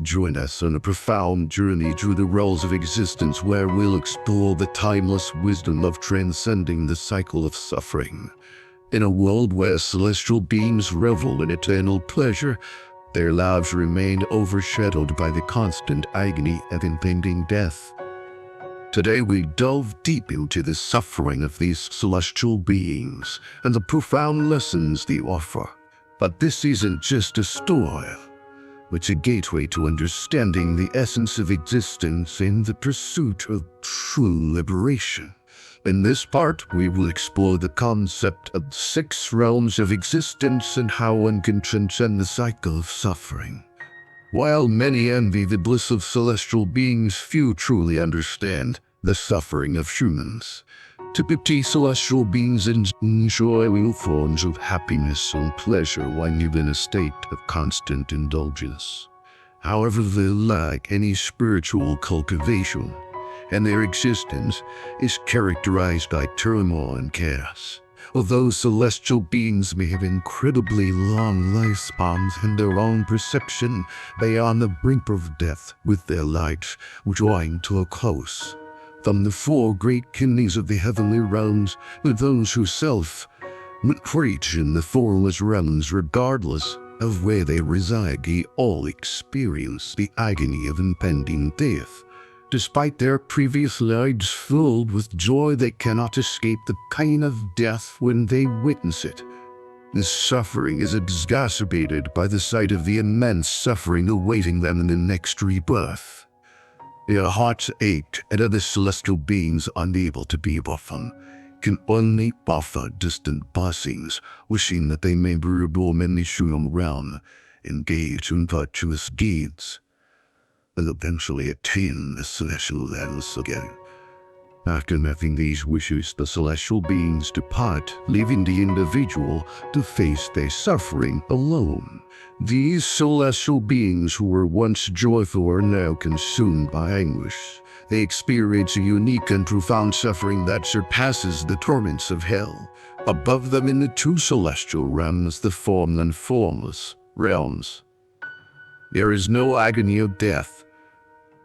Join us on a profound journey through the realms of existence where we'll explore the timeless wisdom of transcending the cycle of suffering. In a world where celestial beings revel in eternal pleasure, their lives remain overshadowed by the constant agony of impending death. Today we delve deep into the suffering of these celestial beings and the profound lessons they offer. But this isn't just a story. It's a gateway to understanding the essence of existence in the pursuit of true liberation. In this part, we will explore the concept of 6 realms of existence and how one can transcend the cycle of suffering. While many envy the bliss of celestial beings, few truly understand the suffering of humans. Typically, celestial beings enjoy all forms of happiness and pleasure while living in a state of constant indulgence. However, they lack any spiritual cultivation, and their existence is characterized by turmoil and chaos. Although celestial beings may have incredibly long lifespans in their own perception, they are on the brink of death with their lives drawing to a close. From the 4 great kingdoms of the heavenly realms, with those who preach in the formless realms regardless of where they reside, they all experience the agony of impending death. Despite their previous lives filled with joy, they cannot escape the pain of death when they witness it. This suffering is exacerbated by the sight of the immense suffering awaiting them in the next rebirth. Their hearts ache at other celestial beings unable to be with them, can only offer distant blessings, wishing that they may be reborn in the human realm, engage in virtuous deeds, and eventually attain the celestial lands again. After making these wishes, the celestial beings depart, leaving the individual to face their suffering alone. These celestial beings who were once joyful are now consumed by anguish. They experience a unique and profound suffering that surpasses the torments of hell. Above them in the 2 celestial realms, the formed and formless realms, there is no agony of death.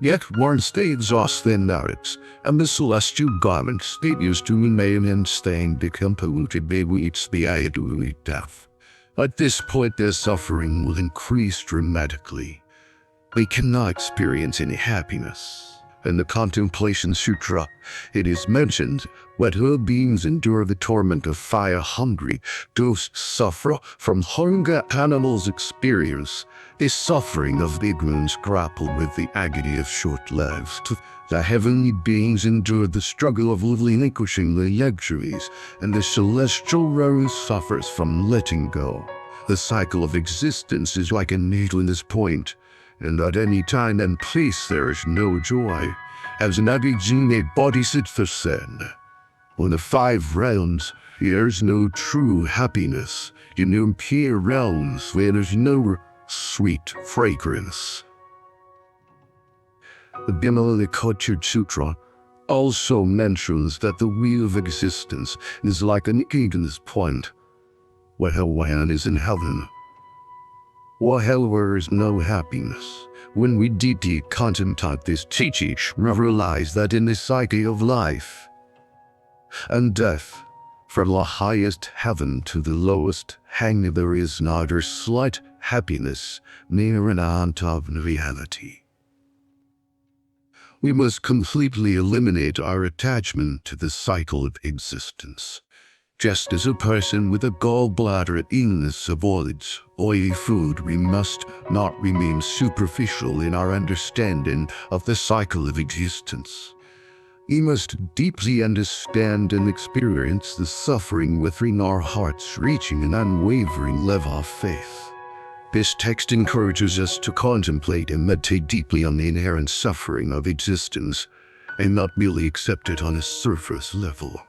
Yet once they exhaust their merits, and the celestial garments they used to remain in stain become polluted, they reach the agony of death. At this point, their suffering will increase dramatically. They cannot experience any happiness. In the Contemplation Sutra, it is mentioned, whether beings endure the torment of fire hungry, those suffer from hunger animals experience. The suffering of ignorance grapple with the agony of short lives. The heavenly beings endure the struggle of relinquishing the luxuries, and the celestial realm suffers from letting go. The cycle of existence is like a needle in this point, and at any time and place there is no joy. As Nagijine Bodhisattva said, on the 5 realms, there's no true happiness. In the impure realms, where there's no sweet fragrance. The Vimalakota Sutra also mentions that the wheel of existence is like an eagle's point, where one is in heaven, or hell where is no happiness. When we deeply contemplate this teaching, we realize that in the cycle of life and death, from the highest heaven to the lowest hang, there is neither slight happiness nor an ounce of reality. We must completely eliminate our attachment to the cycle of existence. Just as a person with a gallbladder illness avoids oily food, we must not remain superficial in our understanding of the cycle of existence. We must deeply understand and experience the suffering within our hearts, reaching an unwavering level of faith. This text encourages us to contemplate and meditate deeply on the inherent suffering of existence, and not merely accept it on a surface level.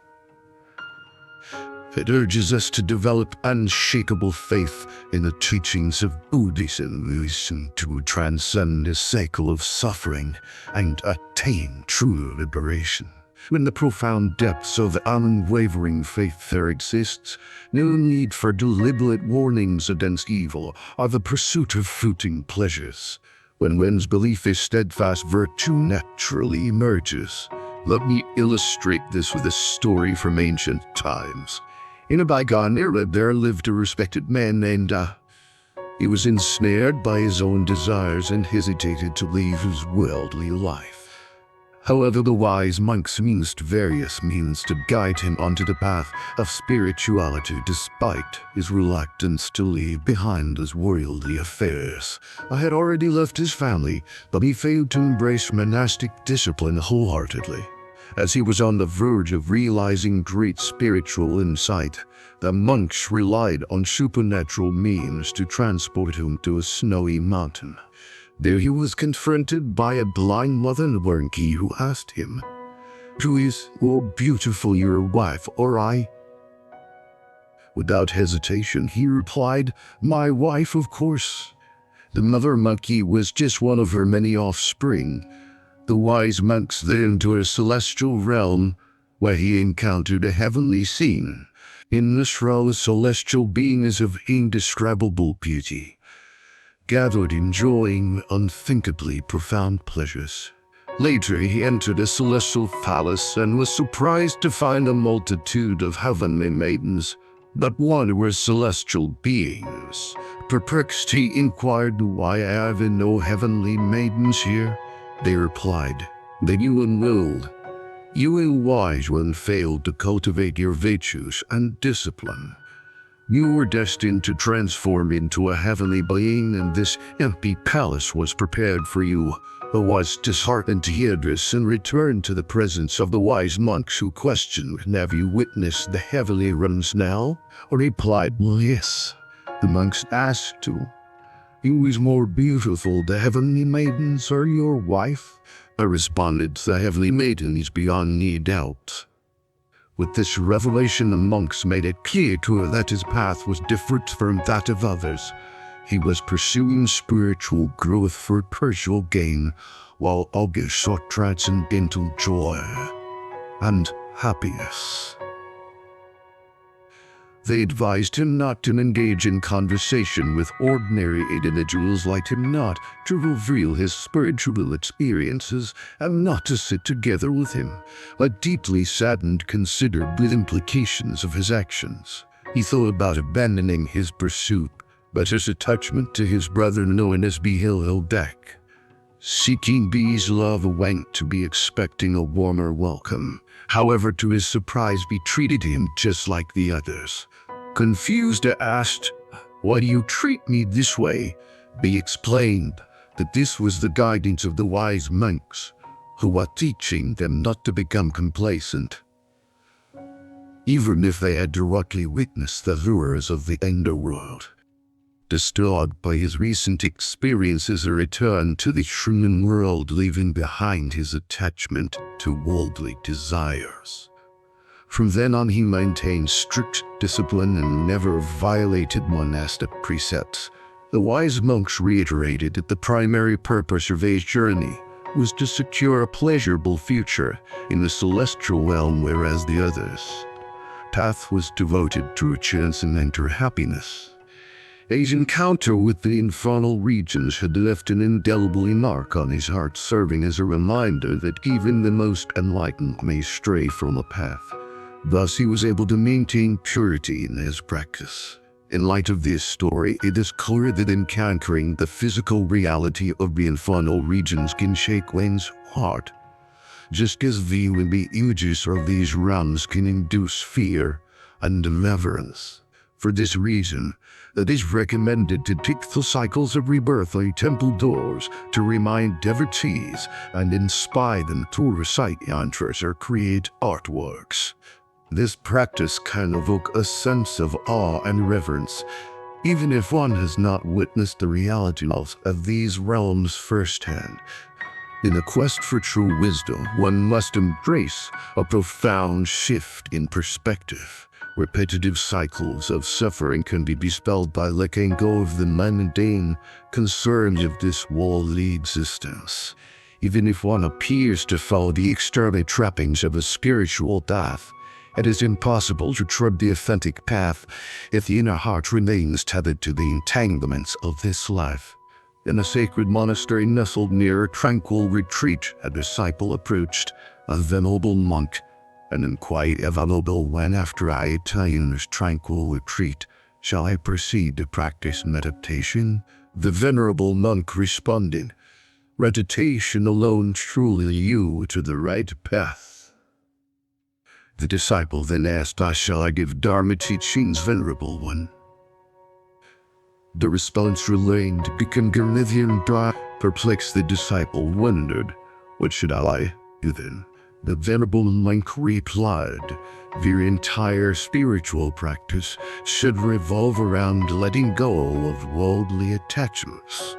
It urges us to develop unshakable faith in the teachings of Buddhism to transcend the cycle of suffering and attain true liberation. In the profound depths of unwavering faith there exists no need for deliberate warnings against evil or the pursuit of fleeting pleasures. When one's belief is steadfast, virtue naturally emerges. Let me illustrate this with a story from ancient times. In a bygone era, there lived a respected man named He was ensnared by his own desires and hesitated to leave his worldly life. However, the wise monks used various means to guide him onto the path of spirituality despite his reluctance to leave behind his worldly affairs. I had already left his family, but he failed to embrace monastic discipline wholeheartedly. As he was on the verge of realizing great spiritual insight, the monks relied on supernatural means to transport him to a snowy mountain. There he was confronted by a blind mother monkey who asked him, "Who is more beautiful, your wife or I?" Without hesitation, he replied, "My wife, of course." The mother monkey was just one of her many offspring. The wise monks then entered a celestial realm where he encountered a heavenly scene. In this realm, a celestial being is of indescribable beauty, gathered enjoying unthinkably profound pleasures. Later, he entered a celestial palace and was surprised to find a multitude of heavenly maidens, but one were celestial beings. Perplexed, he inquired, "Why have there no heavenly maidens here?" They replied, "That you unwilled, you wise one failed to cultivate your virtues and discipline. You were destined to transform into a heavenly being, and this empty palace was prepared for you." The wise disheartened to hear this and returned to the presence of the wise monks, who questioned, "Have you witnessed the heavenly realms now?" Or replied, "Well, yes." The monks asked too, "Who is more beautiful, the heavenly maidens or your wife?" I responded, "The heavenly maiden is beyond any doubt." With this revelation, the monks made it clear to her that his path was different from that of others. He was pursuing spiritual growth for personal gain, while others sought transcendental joy and happiness. They advised him not to engage in conversation with ordinary individuals like him, not to reveal his spiritual experiences, and not to sit together with him. But deeply saddened, considered the implications of his actions. He thought about abandoning his pursuit, but his attachment to his brother, known as Behil, held back. Seeking B's love, went to be expecting a warmer welcome. However, to his surprise, B treated him just like the others. Confused, I asked, "Why do you treat me this way?" B explained that this was the guidance of the wise monks, who were teaching them not to become complacent, even if they had directly witnessed the horrors of the underworld. Disturbed by his recent experiences, he returned to the human world, leaving behind his attachment to worldly desires. From then on, he maintained strict discipline and never violated monastic precepts. The wise monks reiterated that the primary purpose of his journey was to secure a pleasurable future in the celestial realm, whereas the others' path was devoted to transcendental happiness. His encounter with the infernal regions had left an indelible mark on his heart, serving as a reminder that even the most enlightened may stray from the path. Thus, he was able to maintain purity in his practice. In light of this story, it is clear that encountering the physical reality of the infernal regions can shake one's heart, just as viewing the images of these realms can induce fear and reverence. For this reason, it is recommended to tick the cycles of rebirth on temple doors to remind devotees and inspire them to recite mantras or create artworks. This practice can evoke a sense of awe and reverence, even if one has not witnessed the reality of these realms firsthand. In a quest for true wisdom, one must embrace a profound shift in perspective. Repetitive cycles of suffering can be dispelled by letting go of the mundane concerns of this worldly existence. Even if one appears to follow the external trappings of a spiritual path, it is impossible to tread the authentic path if the inner heart remains tethered to the entanglements of this life. In a sacred monastery nestled near a tranquil retreat, a disciple approached a venerable monk and inquired, "Venerable, when after I attain this tranquil retreat, shall I proceed to practice meditation?" The venerable monk responded, "Meditation alone truly leads you to the right path." The disciple then asked, "Shall I give Dharma teachings, Venerable One?" The response remained Gangathian Dharma. Perplexed, the disciple wondered, "What should I do then?" The venerable monk replied, "Your entire spiritual practice should revolve around letting go of worldly attachments.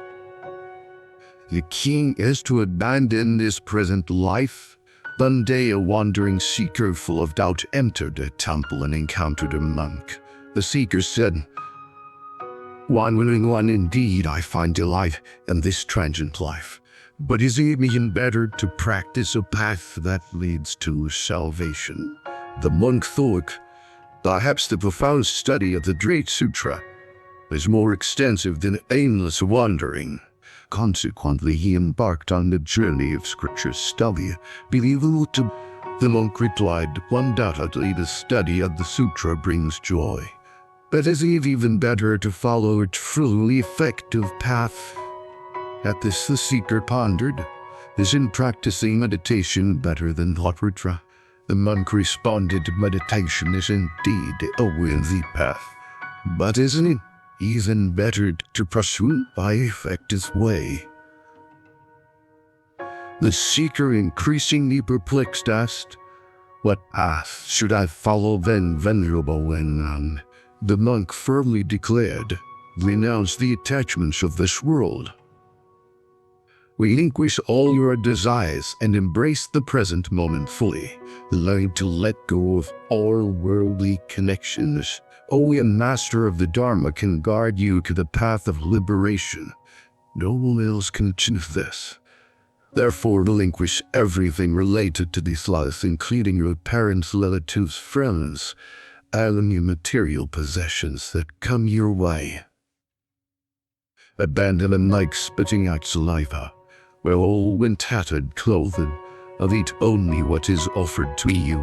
The key is to abandon this present life." One day a wandering seeker full of doubt entered a temple and encountered a monk. The seeker said, "Wandering one, indeed I find delight in this transient life. But is it even better to practice a path that leads to salvation?" The monk thought, "Perhaps the profound study of the Great Sutra is more extensive than aimless wandering." Consequently, he embarked on the journey of scripture study. "Believable to..." The monk replied, "Undoubtedly the study of the sutra brings joy. But is it even better to follow a truly effective path?" At this the seeker pondered, "Isn't practicing meditation better than Dharma?" The monk responded, "Meditation is indeed a worthy path. But isn't it even better to pursue by effective way?" The seeker, increasingly perplexed, asked, "What path should I follow then, Venerable One?" The monk firmly declared, "Renounce the attachments of this world. Relinquish all your desires and embrace the present moment fully. Learn to let go of all worldly connections. Only a master of the Dharma can guide you to the path of liberation. No one else can achieve this. Therefore, relinquish everything related to this life, including your parents, relatives, friends, and any material possessions that come your way. Abandon them like spitting out saliva. Wear old and tattered clothing, and eat only what is offered to you.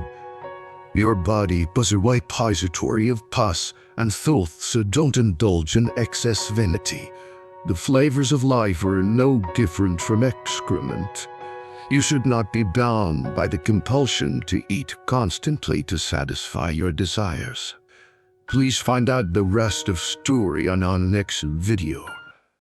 Your body is a repository of pus and filth, so don't indulge in excess vanity. The flavors of life are no different from excrement. You should not be bound by the compulsion to eat constantly to satisfy your desires." Please find out the rest of story on our next video.